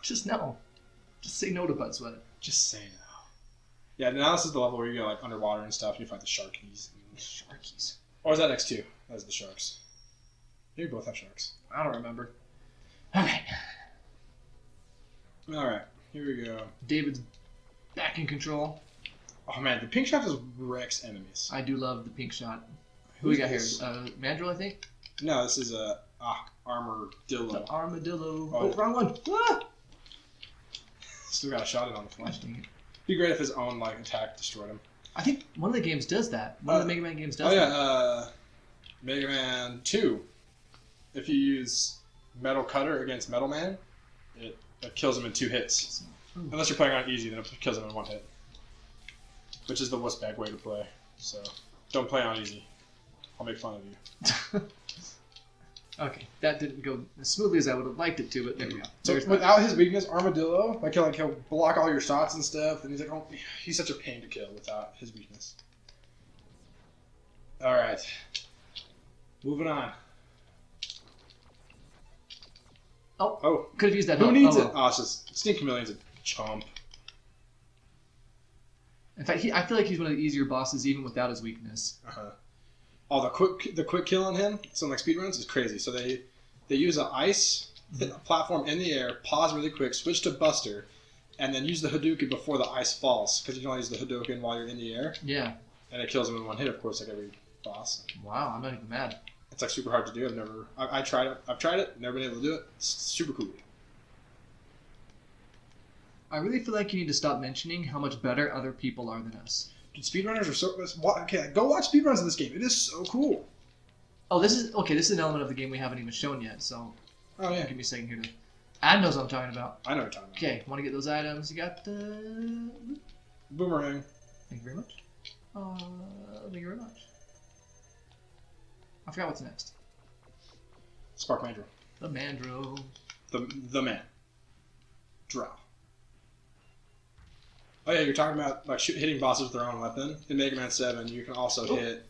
Just no. Just say no to Bud Sweat. Just say no. Yeah, now this is the level where you go like underwater and stuff and you fight the sharkies. Sharkies. Or is that X2? That's the sharks. Maybe both have sharks. I don't remember. Okay. Alright, here we go. David's back in control. Oh man, the pink shot just wrecks enemies. I do love the pink shot. Who we got here? Mandrill, I think? No, this is a armadillo. The armadillo. Oh, wrong one. Ah! Still got a shot in on the flash. Dang it. Be great if his own like attack destroyed him. I think one of the games does that. One of the Mega Man games does that. Mega Man 2. If you use Metal Cutter against Metal Man, it kills him in 2 hits. Unless you're playing on easy, then it kills him in 1 hit. Which is the wuss bag way to play. So don't play on easy. I'll make fun of you. Okay, that didn't go as smoothly as I would have liked it to, but there we go. So without his weakness, Armadillo, he'll block all your shots and stuff, and he's such a pain to kill without his weakness. All right, moving on. Oh, could have used that. Who needs it? Oh, it's just Stink Chameleon's a chump. In fact, I feel like he's one of the easier bosses even without his weakness. Oh, the quick kill on him, so like speedruns, is crazy. So they use an ice platform in the air, pause really quick, switch to Buster, and then use the Hadouken before the ice falls, because you can only use the Hadouken while you're in the air. Yeah. And it kills him in 1 hit, of course, like every boss. Wow, I'm not even mad. It's like super hard to do. I tried it. I've tried it. Never been able to do it. It's super cool. I really feel like you need to stop mentioning how much better other people are than us. Dude, speedrunners are so... Okay, go watch speedruns of this game. It is so cool. Oh, this is an element of the game we haven't even shown yet, so... Oh, yeah. Give me a second here to... Ad knows what I'm talking about. I know what you're talking about. Okay, want to get those items? You got the... Boomerang. Thank you very much. Thank you very much. I forgot what's next. Spark Mandrill. The Mandrill. The man. Drow. Oh yeah, you're talking about like hitting bosses with their own weapon. In Mega Man 7, you can also hit...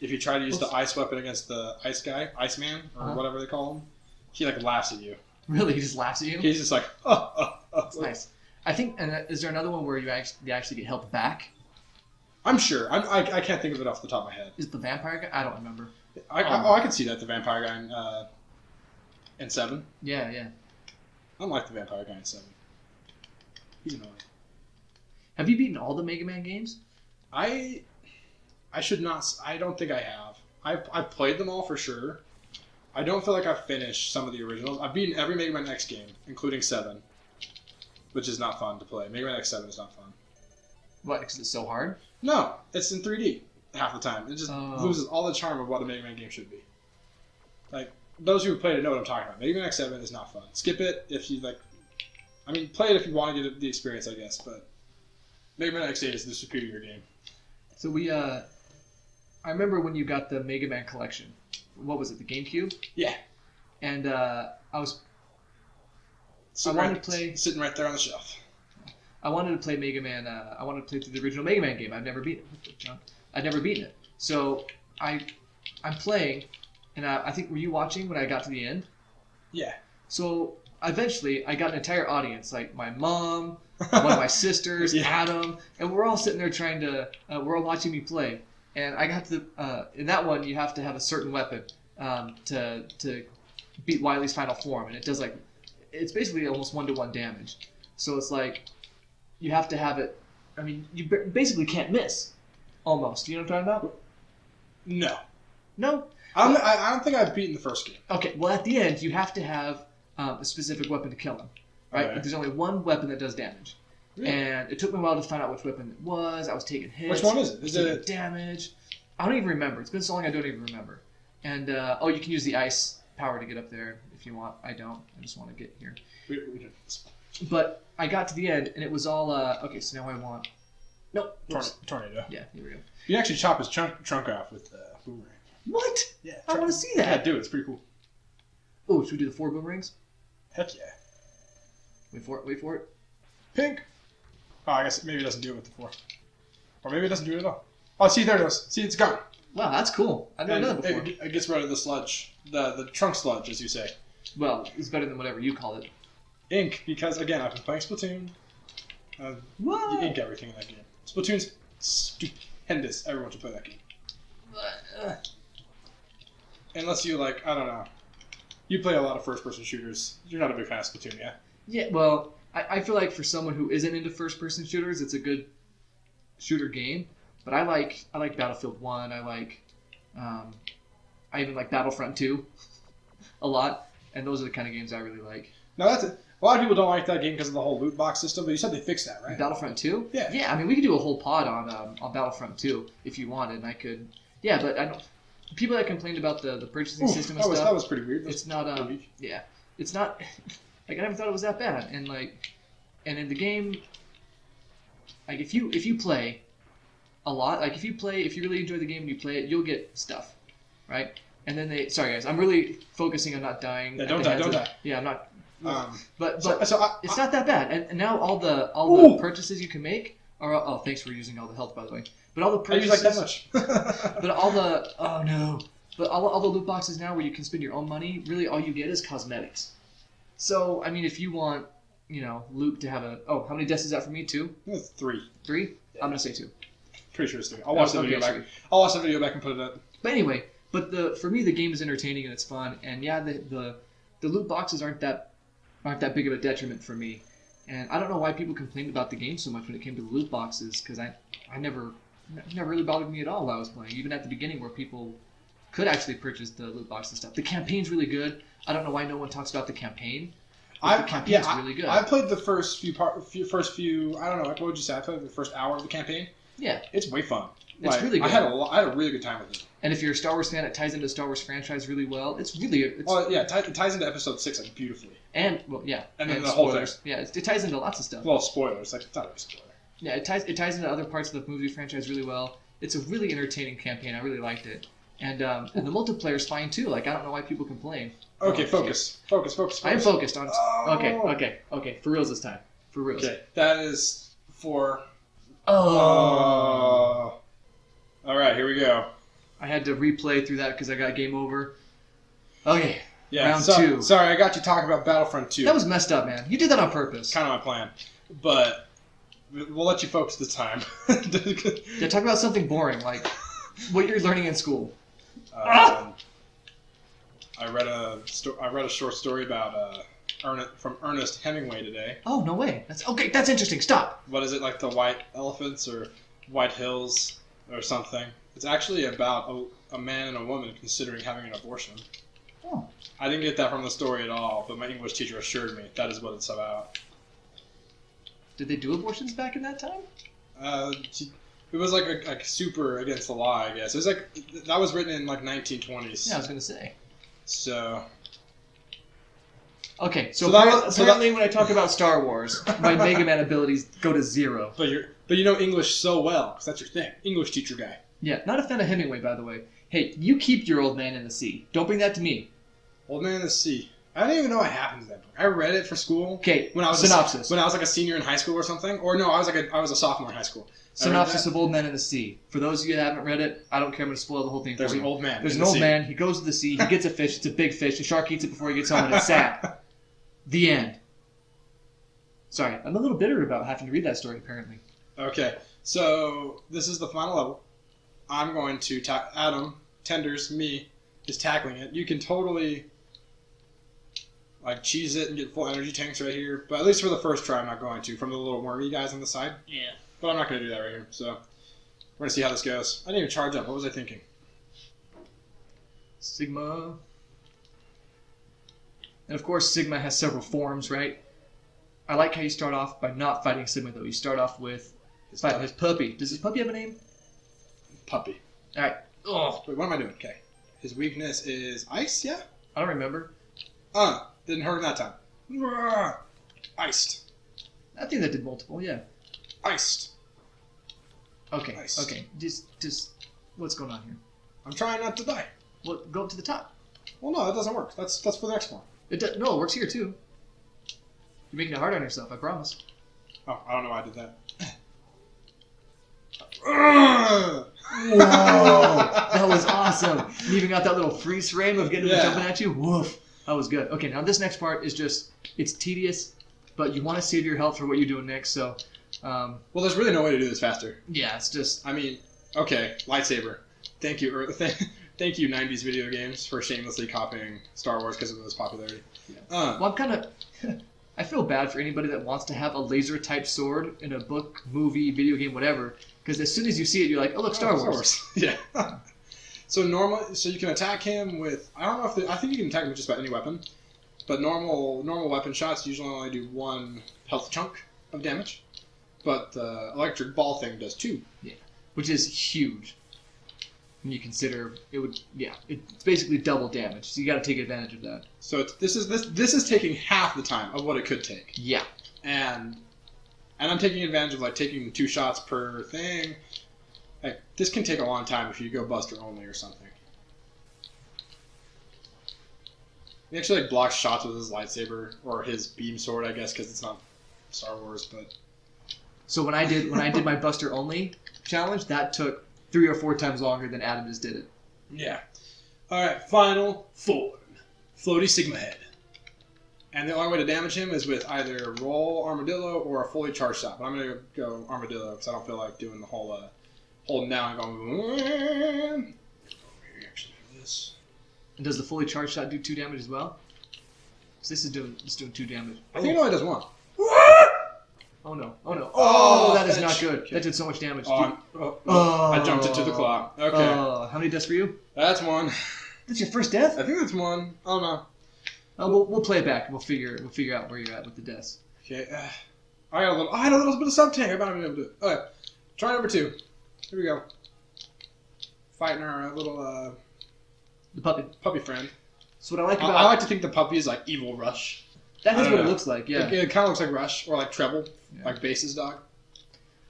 If you try to use the ice weapon against the ice guy, Iceman, or whatever they call him, he like laughs at you. Really? He just laughs at you? He's just like, That's nice. I think, and is there another one where you actually get helped back? I'm sure. I can't think of it off the top of my head. Is it the vampire guy? I don't remember. I can see that, the vampire guy in 7. Yeah, yeah. I don't like the vampire guy in 7. He's annoying. Have you beaten all the Mega Man games? I should not. I don't think I have. I've played them all for sure. I don't feel like I've finished some of the originals. I've beaten every Mega Man X game, including 7, which is not fun to play. Mega Man X7 is not fun. What, because it's so hard? No, it's in 3D half the time. It just loses all the charm of what a Mega Man game should be. Like, those who have played it know what I'm talking about. Mega Man X7 is not fun. Skip it if you like. I mean, play it if you want to get the experience, I guess, but Mega Man X8 is the superior game. So I remember when you got the Mega Man collection. What was it, the GameCube? Yeah. And I wanted to play... Sitting right there on the shelf. I wanted to play Mega Man. I wanted to play through the original Mega Man game. I'd never beaten it. So I'm playing, and I think, were you watching when I got to the end? Yeah. So eventually, I got an entire audience, like my mom, one of my sisters, Adam, and we're all sitting there trying to. We're all watching me play, and I got to in that one you have to have a certain weapon to beat Wily's final form, and it does it's basically almost 1-to-1 damage. So it's like you have to have it. I mean, you basically can't miss, almost. You know what I'm talking about? No. No. I don't think I've beaten the first game. Okay. Well, at the end, you have to have a specific weapon to kill him, right? Okay. But there's only one weapon that does damage. Really? And it took me a while to find out which weapon it was. I was taking hits. Which one is it? Is it damage? I don't even remember. It's been so long I don't even remember. And you can use the ice power to get up there if you want. I don't. I just want to get here. We don't. But I got to the end and it was all okay. So now I want. Nope. Tornado. Yeah. Here we go. You actually chop his trunk off with boomerang. What? Yeah. I want to see that. Yeah, do it. It's pretty cool. Oh, should we do the 4 boomerangs? Heck yeah. Wait for it. Pink. Oh, I guess maybe it doesn't do it with the 4. Or maybe it doesn't do it at all. Oh, see, there it goes. See, it's gone. Wow, that's cool. I've never done that before. It gets rid of the sludge. The trunk sludge, as you say. Well, it's better than whatever you call it. ink, because again, I've been playing Splatoon. You ink everything in that game. Splatoon's stupendous. Everyone should play that game. Unless you I don't know. You play a lot of first-person shooters. You're not a big fan of Splatoon, yeah? Yeah, well, I feel like for someone who isn't into first-person shooters, it's a good shooter game. But I like Battlefield 1. I even like Battlefront 2 a lot. And those are the kind of games I really like. Now, that's it. A lot of people don't like that game because of the whole loot box system, but you said they fixed that, right? Battlefront 2? Yeah. Yeah, I mean, we could do a whole pod on Battlefront 2 if you wanted. And I could... Yeah, but I don't... People that complained about the purchasing system and stuff... That was pretty weird. It's not... Yeah. It's not... I never thought it was that bad. And, and in the game... if you play a lot... if you really enjoy the game and you play it, you'll get stuff. Right? And then Sorry, guys. I'm really focusing on not dying. Yeah, don't die. Yeah, I'm not... But so it's not that bad. And now all the purchases you can make are... Oh, thanks for using all the health, by the way. But all the purchases... I use that much. But all the... Oh, no. But all the loot boxes now where you can spend your own money, really all you get is cosmetics. So, I mean, if you want, Luke to have a... Oh, how many deaths is that for me? 2? It's 3. 3? Yeah. I'm going to say 2. Pretty sure it's 3. I'll watch the video back. I'll watch the video back and put it up. But anyway, for me, the game is entertaining and it's fun. And yeah, the loot boxes aren't that big of a detriment for me. And I don't know why people complained about the game so much when it came to the loot boxes, because I never really bothered me at all while I was playing, even at the beginning where people could actually purchase the loot box and stuff. The campaign's really good. I don't know why no one talks about the campaign. The campaign's really good. I played the first few, I don't know, what would you say? I played the first hour of the campaign. Yeah. It's way fun. It's really good. I had a really good time with it. And if you're a Star Wars fan, it ties into the Star Wars franchise really well. It ties into Episode 6 beautifully. And well, yeah, and then the whole thing. Yeah, it ties into lots of stuff. Well, spoilers. It's not a spoiler. Yeah, it ties into other parts of the movie franchise really well. It's a really entertaining campaign. I really liked it, and the multiplayer's fine too. I don't know why people complain. Okay, focus. I am focused on. Okay. For reals this time. For reals. Okay, that is for. Oh. All right, here we go. I had to replay through that because I got game over. Okay. Yeah, round 2. Sorry, I got you talking about Battlefront 2. That was messed up, man. You did that on purpose. Kind of my plan. But we'll let you focus this time. Yeah, talk about something boring, like what you're learning in school. I read a short story about from Ernest Hemingway today. Oh, no way. That's interesting. Stop. What is it, like the White Elephants or White Hills or something? It's actually about a man and a woman considering having an abortion. Oh. I didn't get that from the story at all, but my English teacher assured me that is what it's about. Did they do abortions back in that time? It was like super against the law, I guess. It was that was written in 1920s. Yeah, I was gonna say. So. Okay, so apparently when I talk about Star Wars, my Mega Man abilities go to 0. But you know English so well, because that's your thing. English teacher guy. Yeah, not a fan of Hemingway, by the way. Hey, you keep your Old Man in the Sea. Don't bring that to me. Old Man in the Sea. I don't even know what happened to that book. I read it for school. Okay, when I was synopsis. When I was a senior in high school or something. Or no, I was a sophomore in high school. Synopsis of Old Man in the Sea. For those of you that haven't read it, I don't care. I'm going to spoil the whole thing for you. There's an old man. There's an old man. He goes to the sea. He gets a fish. It's a big fish. The shark eats it before he gets home, and it's sad. The end. Sorry, I'm a little bitter about having to read that story, apparently. Okay, so this is the final level. I'm going to Adam, Tenders, me, is tackling it. You can totally cheese it and get full energy tanks right here, but at least for the first try I'm not going to, from the little wormy guys on the side. Yeah. But I'm not going to do that right here, so we're going to see how this goes. I didn't even charge up. What was I thinking? Sigma. And of course, Sigma has several forms, right? I like how you start off by not fighting Sigma, though. You start off with fighting his puppy. Does his puppy have a name? Puppy. All right. Oh, wait, what am I doing? Okay. His weakness is ice, yeah? I don't remember. Didn't hurt him that time. Iced. I think that did multiple, yeah. Iced. Okay, Iced. Okay. Just, what's going on here? I'm trying not to die. Well, go up to the top. Well, no, that doesn't work. That's for the next one. No, it works here, too. You're making it hard on yourself, I promise. Oh, I don't know why I did that. Whoa! That was awesome. You even got that little freeze frame of getting them jumping at you. Woof. That was good. Okay, now this next part is it's tedious but you want to save your health for what you're doing next. So, well, there's really no way to do this faster. yeah, it's just. I mean, okay, lightsaber. Thank you, thank you, 90s video games for shamelessly copying Star Wars because of its popularity. Yeah. Well, I'm kind of. I feel bad for anybody that wants to have a laser type sword in a book, movie, video game, whatever. Because as soon as you see it, you're like, oh look, Star Wars. Yeah. So you can attack him with. I don't know if I think you can attack him with just about any weapon, but normal weapon shots usually only do 1 health chunk of damage, but the electric ball thing does 2. Yeah, which is huge. When you consider it would, it's basically double damage. So you got to take advantage of that. So this is taking half the time of what it could take. Yeah, and I'm taking advantage of like taking 2 shots per thing. Like this can take a long time if you go Buster only or something. He actually like blocks shots with his lightsaber or his beam sword, I guess, because it's not Star Wars. But so when I did my Buster only challenge, that took 3 or 4 times longer than Adam just did it. Yeah. All right, final form, Floaty Sigma Head. And the only way to damage him is with either roll Armadillo or a fully charged shot. But I'm going to go Armadillo because I don't feel like doing the whole holding down and going. And does the fully charged shot do 2 damage as well? So this is doing 2 damage. I think it only does 1. Oh no! Oh no! Oh, that is not good. That did so much damage. I jumped into the claw. Okay. How many deaths for you? That's 1. That's your first death? I think that's 1. I don't know. We'll play it back. We'll figure out where you're at with the deaths. Okay. I had a little bit of sub tank. I might not be able to do it. Okay. Try number 2. Here we go. Fighting our little The puppy friend. So what I like about I like to think the puppy is like evil Rush. that is what it looks like. Yeah. It kind of looks like Rush or like Treble, like Base's dog.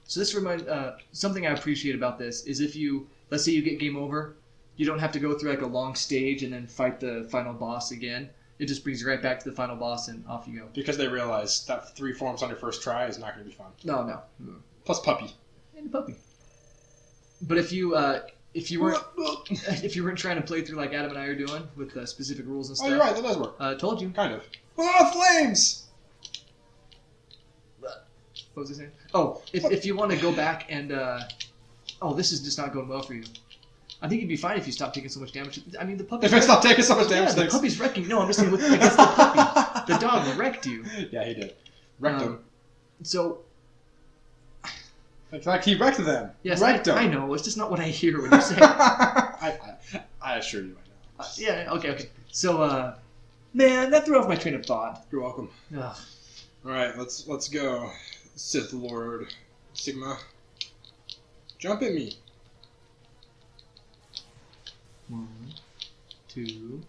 So this reminds something I appreciate about this is if let's say you get game over, you don't have to go through like a long stage and then fight the final boss again. It just brings you right back to the final boss and off you go. Because they realize that 3 forms on your first try is not going to be fun. No. Plus puppy. And the puppy. But if you weren't trying to play through like Adam and I are doing with specific rules and stuff. Oh, you're right. That does work. Told you. Kind of. Oh, flames! What was I saying? Oh, if you want to go back and this is just not going well for you. I think you'd be fine if you stopped taking so much damage. I mean, the puppy. If I stopped taking so much damage, the puppy's wrecking. No, I'm just saying against the puppy. The dog wrecked you. Yeah, he did. Wrecked him. So. Like he wrecked them. Yes, wrecked I know. It's just not what I hear when you say. I assure you, I know. Yeah. Okay. So, man, that threw off my train of thought. You're welcome. Ugh. All right, let's go, Sith Lord Sigma. Jump at me. 1, 2.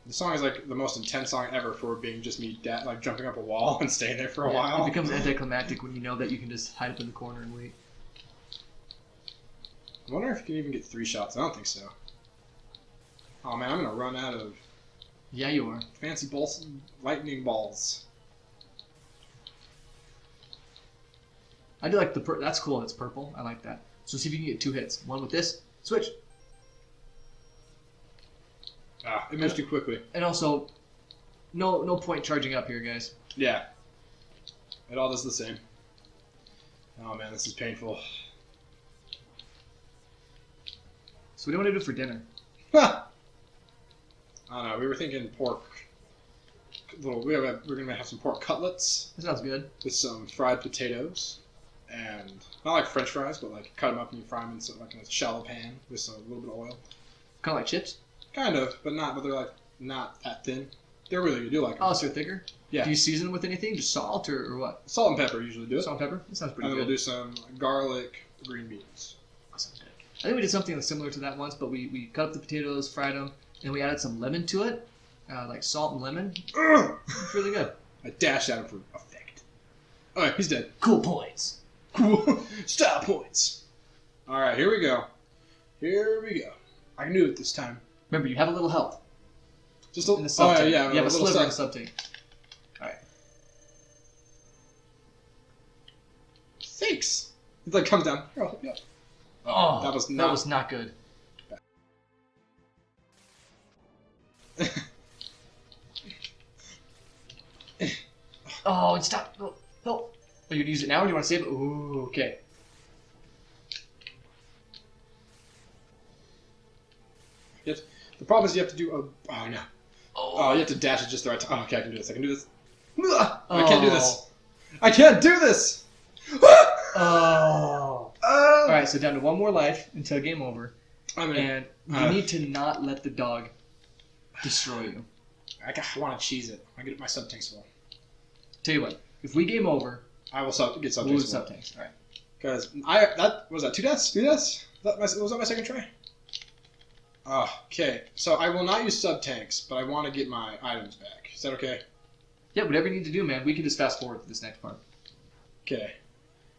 The song is like the most intense song ever for being just me, like jumping up a wall and staying there for a while. It becomes anticlimactic when you know that you can just hide up in the corner and wait. I wonder if you can even get 3 shots. I don't think so. Oh man, I'm gonna run out of. Yeah, you are. Fancy balls, lightning balls. I do like that's cool. It's purple. I like that. So see if you can get 2 hits. 1 with this. Switch. It moves too quickly. And also, no point charging up here, guys. Yeah. It all does the same. Oh man, this is painful. So what do you want to do for dinner? I don't know. We were thinking pork. We're gonna have some pork cutlets. That sounds good. With some fried potatoes, and not like French fries, but like cut them up and you fry them in like in a shallow pan with a little bit of oil. Kind of like chips. Kind of, but not. But they're like not that thin. They're really good. You like them? Oh, so they're thicker. Yeah. Do you season them with anything? Just salt or what? Salt and pepper usually do it. Salt and pepper. That sounds pretty and good. And we'll do some garlic, green beans. That sounds good. I think we did something similar to that once, but we cut up the potatoes, fried them, and we added some lemon to it, like salt and lemon. It's really good. I dashed at him for effect. All right, he's dead. Cool points. Cool style points. All right, here we go. Here we go. I can do it this time. Remember, you have a little health. Just a, in the sub tank. Yeah, you have a sliver in the sub. sub tank. All right. Thanks. He like comes down. Here, I'll help you up. Oh, that was not good. Oh, stop. No. No. Oh, you use it now or do you want to save it? Ooh, okay. The problem is you have to do a... Oh, no. Oh, you have to dash it just the right time. Oh, okay, I can do this. I can do this. I can't do this. I can't do this! Oh. Alright, so down to one more life until game over. And you need to not let the dog destroy you. I want to cheese it. I get my sub-tanks full. Tell you what, if we game over, I will get sub-tanks we'll full. sub-tanks. Alright. Because was that 2 deaths? 2 deaths? Was that my second try? Okay, so I will not use sub-tanks, but I want to get my items back. Is that okay? Yeah, whatever you need to do, man. We can just fast forward to this next part. Okay.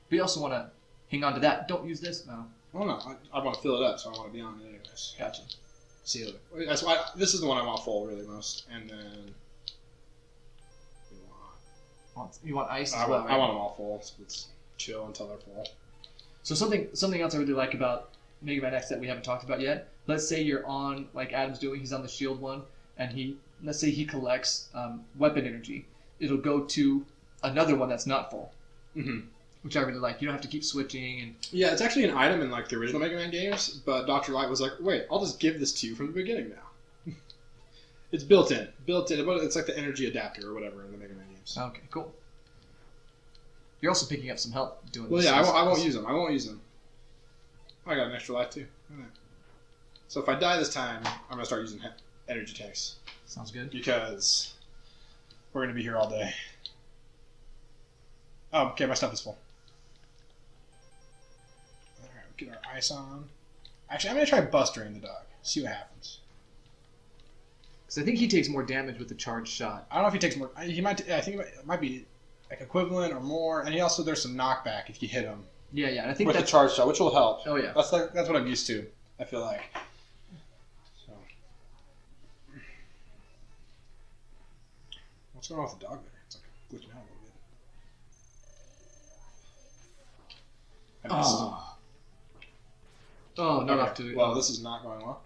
We also want to hang on to that. Don't use this. No. Well, no, I want to fill it up, so I want to be on it anyways. Gotcha. See you later. That's why this is the one I want full really most, and then you want ice as I well, want, right? I want them all full. So let's chill until they're full. So something else I really like about Mega Man X that we haven't talked about yet. Let's say you're on, like Adam's doing, he's on the shield one, and let's say he collects weapon energy. It'll go to another one that's not full, which I really like. You don't have to keep switching. And yeah, it's actually an item in like the original Mega Man games, but Dr. Light was like, wait, I'll just give this to you from the beginning now. It's built in. It's like the energy adapter or whatever in the Mega Man games. Okay, cool. You're also picking up some help doing Well, this. yeah, I won't use them. I got an extra life too. So if I die this time, I'm going to start using energy tanks. Sounds good. Because we're going to be here all day. Oh, okay, my stuff is full. Alright, we'll get our ice on. Actually, I'm going to try bustering the dog. See what happens. Because I think he takes more damage with the charged shot. I don't know if he takes more. He might. I think it might be like equivalent or more. And there's some knockback if you hit him. Yeah, and I think with that's the charge shot, which will help. Oh yeah, that's what I'm used to. I feel like. So, what's going on with the dog there? It's like glitching out a little bit. I missed him. Oh, not okay. off to. Well, this is not going well.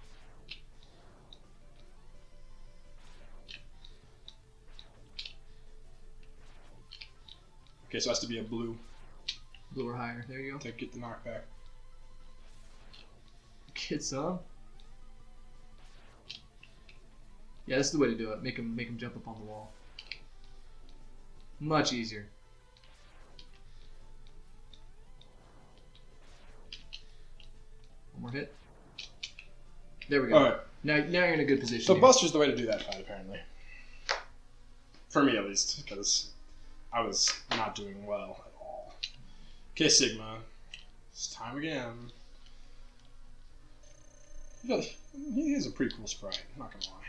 Okay, so it has to be a blue. Blue or higher. There you go. To get the knockback. Get some. Yeah, this is the way to do it. Make him jump up on the wall. Much easier. One more hit. There we go. All right. Now you're in a good position. So here. Buster's the way to do that fight, apparently. For me, at least, because I was not doing well at all. Okay, Sigma. It's time again. He is a pretty cool sprite, I'm not gonna lie.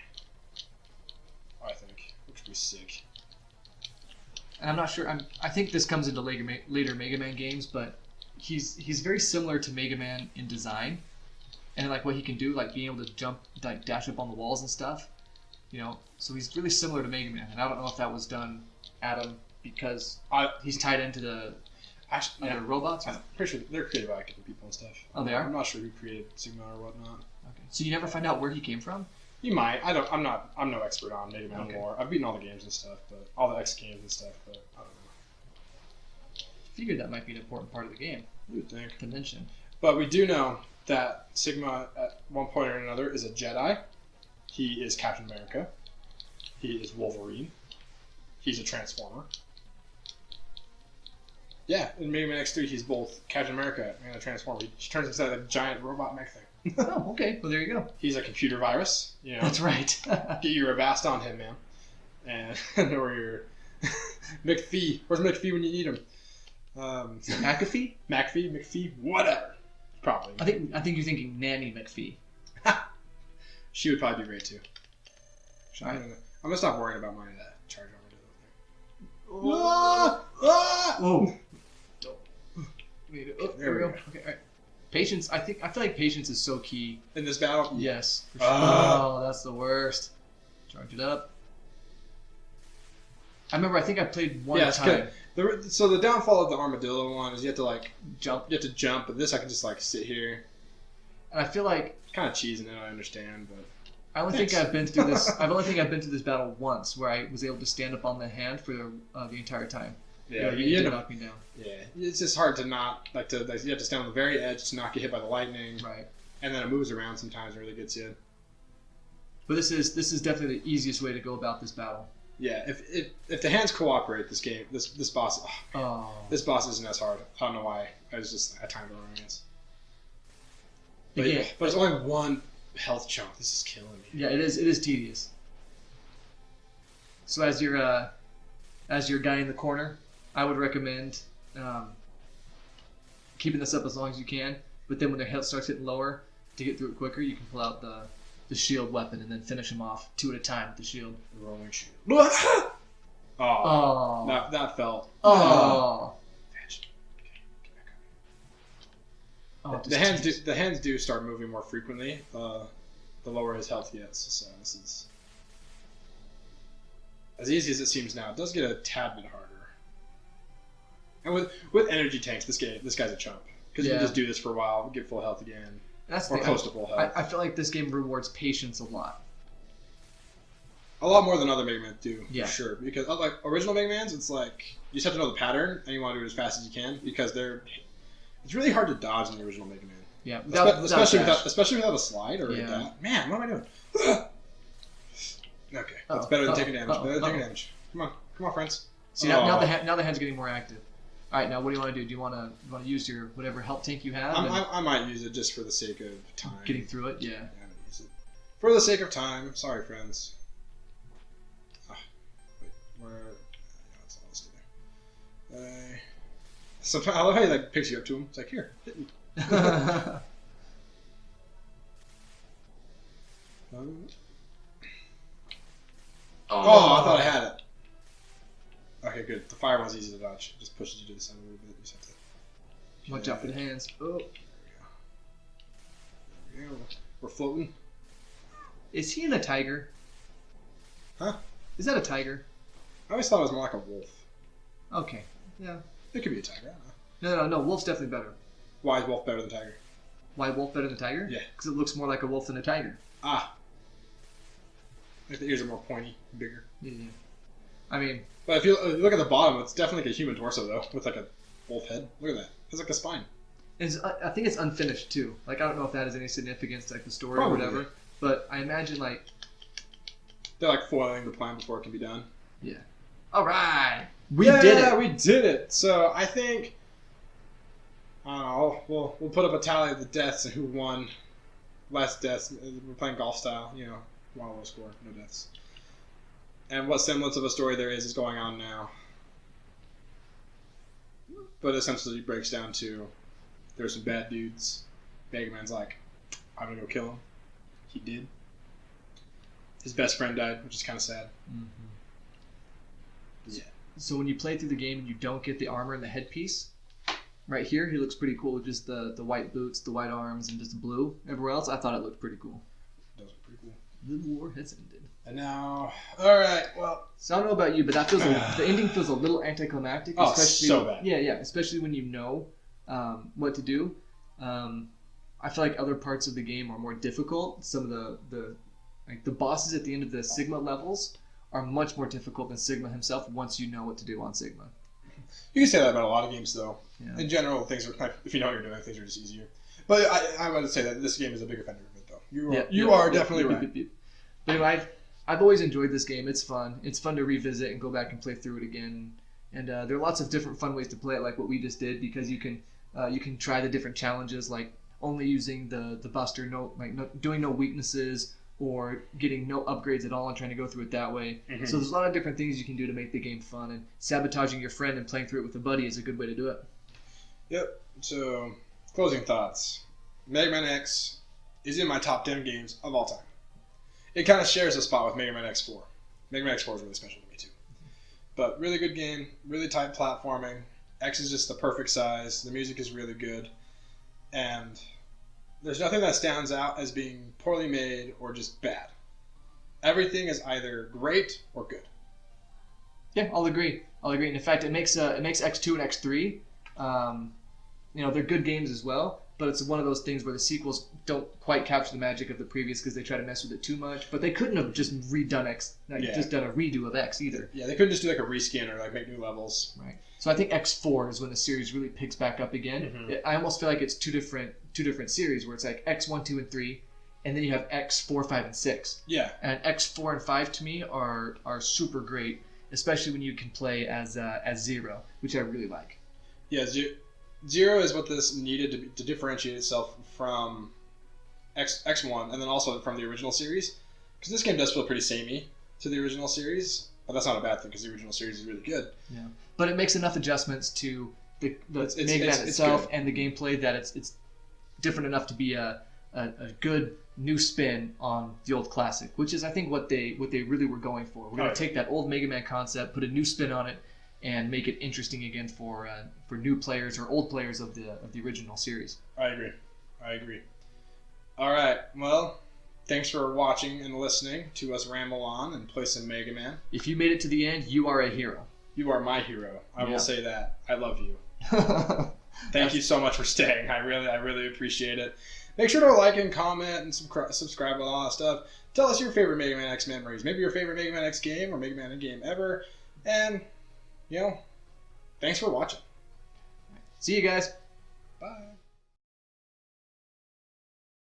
I think. Looks pretty sick. And I'm not sure. I think this comes into later Mega Man games, but he's very similar to Mega Man in design, and like what he can do, like being able to jump, like dash up on the walls and stuff. You know, so he's really similar to Mega Man, and I don't know if that was done, Adam, because he's tied into the other robots. I'm pretty sure they're created by different people and stuff. Oh, they are? I'm not sure who created Sigma or whatnot. Okay, so you never find out where he came from? You might. I'm no expert on Mega Man lore. I've beaten all the games and stuff, but all the X games and stuff, but I don't know. Figured that might be an important part of the game. You would think. To mention. But we do know that Sigma, at one point or another, is a Jedi. He is Captain America. He is Wolverine. He's a Transformer. Yeah, in Mega Man X3, he's both Captain America and a Transformer. He turns into a giant robot mech thing. Oh, okay. Well, there you go. He's a computer virus. You know. That's right. Get your Avast on him, man. And or your McPhee. Where's McPhee when you need him? McAfee? McPhee, whatever. Probably. I think you're thinking Nanny McPhee. She would probably be great too. Right. I'm gonna stop worrying about my charge over Whoa! oh, There we go. Okay, all right. Patience. I feel like patience is so key in this battle. Yes. For sure. Oh, that's the worst. Charge it up. I remember. I think I played one time. So the downfall of the armadillo one is you have to like jump. You have to jump, but this I can just like sit here. And I feel like kind of cheesing it. I understand, but I only think I've been through this. I've only think I've been through this battle once, where I was able to stand up on the hand for the entire time. Yeah, you didn't knock me down. Yeah, it's just hard to not you have to stand on the very edge to not get hit by the lightning. Right. And then it moves around sometimes and really gets you. But this is definitely the easiest way to go about this battle. Yeah, if the hands cooperate, this boss this boss isn't as hard. I don't know why. I was just a tiny bit wrong, I guess. But it's only one health chunk. This is killing me. Yeah, it is tedious. So as your guy in the corner, I would recommend keeping this up as long as you can. But then when their health starts getting lower, to get through it quicker, you can pull out the shield weapon and then finish them off 2 at a time with the shield. The rolling shield. Oh. That felt. Oh. The hands do start moving more frequently. The lower his health gets. So this is as easy as it seems now. It does get a tad bit harder. And with energy tanks, this guy's a chump because you can just do this for a while, get full health again, or close to full health. I feel like this game rewards patience a lot. A lot more than other Mega Man do, yeah. for sure. Because like original Mega Mans, it's like you just have to know the pattern and you want to do it as fast as you can because it's really hard to dodge in the original Mega Man. Yeah, especially without a slide or a dash. Man, what am I doing? Okay, that's better than taking damage. Better than taking damage. Come on, friends. See now the hand's getting more active. All right, now what do you want to do? Do you want to use your whatever health tank you have? I might use it just for the sake of time. Getting through it, yeah. I'm gonna use it for the sake of time. Sorry, friends. Wait, where? Yeah, that's all let's do there. Sometimes I love how he like picks you up to him. It's like here, hit me. Oh, I thought I had it. Okay, good. The fire one's easy to dodge. Just pushes you to the side a little bit. You just have to. Watch out for the hands. Oh. There we go. We're floating. Is he in a tiger? Huh? Is that a tiger? I always thought it was more like a wolf. Okay. Yeah. It could be a tiger. I don't know. No. Wolf's definitely better. Why is wolf better than tiger? Why wolf better than tiger? Yeah. Because it looks more like a wolf than a tiger. Ah. Like the ears are more pointy, bigger. Yeah. I mean. But if you look at the bottom, it's definitely like a human torso though, with like a wolf head. Look at that. It's like a spine. I think it's unfinished too. Like I don't know if that has any significance to like the story Probably. or whatever. But I imagine like they're like foiling the plan before it can be done. Yeah. All right. We did it. We did it. So I think I don't know. We'll put up a tally of the deaths and who won. Less deaths. We're playing golf style. You know, one low score, no deaths. And what semblance of a story there is going on now. But essentially it breaks down to there's some bad dudes. Mega Man's like, I'm gonna go kill him. He did. His best friend died, which is kind of sad. Mm-hmm. Yeah. So when you play through the game and you don't get the armor and the headpiece, right here he looks pretty cool with just the white boots, the white arms, and just the blue. Everywhere else, I thought it looked pretty cool. It does look pretty cool. The war has ended. And now, all right, well. So I don't know about you, but that feels the ending feels a little anticlimactic. Oh, especially, so bad. Yeah, especially when you know what to do. I feel like other parts of the game are more difficult. Some of the bosses at the end of the Sigma levels are much more difficult than Sigma himself once you know what to do on Sigma. You can say that about a lot of games, though. Yeah. In general, things are if you know what you're doing, things are just easier. But I would say that this game is a big offender of it, though. You are definitely right. But anyway, I've always enjoyed this game. It's fun. It's fun to revisit and go back and play through it again. And there are lots of different fun ways to play it, like what we just did, because you can try the different challenges, like only using the Buster, doing no weaknesses, or getting no upgrades at all and trying to go through it that way. Mm-hmm. So there's a lot of different things you can do to make the game fun, and sabotaging your friend and playing through it with a buddy is a good way to do it. Yep. So, closing thoughts. Mega Man X is in my top 10 games of all time. It kind of shares a spot with Mega Man X4. Mega Man X4 is really special to me too. But really good game, really tight platforming. X is just the perfect size. The music is really good. And there's nothing that stands out as being poorly made or just bad. Everything is either great or good. Yeah, I'll agree. And in fact, it makes X2 and X3, they're good games as well. but it's one of those things where the sequels don't quite capture the magic of the previous because they try to mess with it too much. But they couldn't have just redone X, just done a redo of X either. Yeah, they couldn't just do like a reskin or like make new levels. Right. So I think X4 is when the series really picks back up again. I almost feel like it's two different series where it's like X1, 2, and 3, and then you have X4, 5, and 6. Yeah. And X4 and 5 to me are super great, especially when you can play as Zero, which I really like. Yeah, Zero is what this needed to differentiate itself from X1, and then also from the original series, because this game does feel pretty samey to the original series, but that's not a bad thing because the original series is really good. Yeah, but it makes enough adjustments to the Mega Man itself and the gameplay that it's different enough to be a good new spin on the old classic, which is I think what they really were going for. We're going to take that old Mega Man concept, put a new spin on it, and make it interesting again for new players or old players of the original series. I agree. All right, well, thanks for watching and listening to us ramble on and play some Mega Man. If you made it to the end, you are a hero. You are my hero. I will say that. I love you. Thank you so much for staying. I really appreciate it. Make sure to like and comment and subscribe and all that stuff. Tell us your favorite Mega Man X memories. Maybe your favorite Mega Man X game or Mega Man game ever. And, thanks for watching. See you guys. Bye.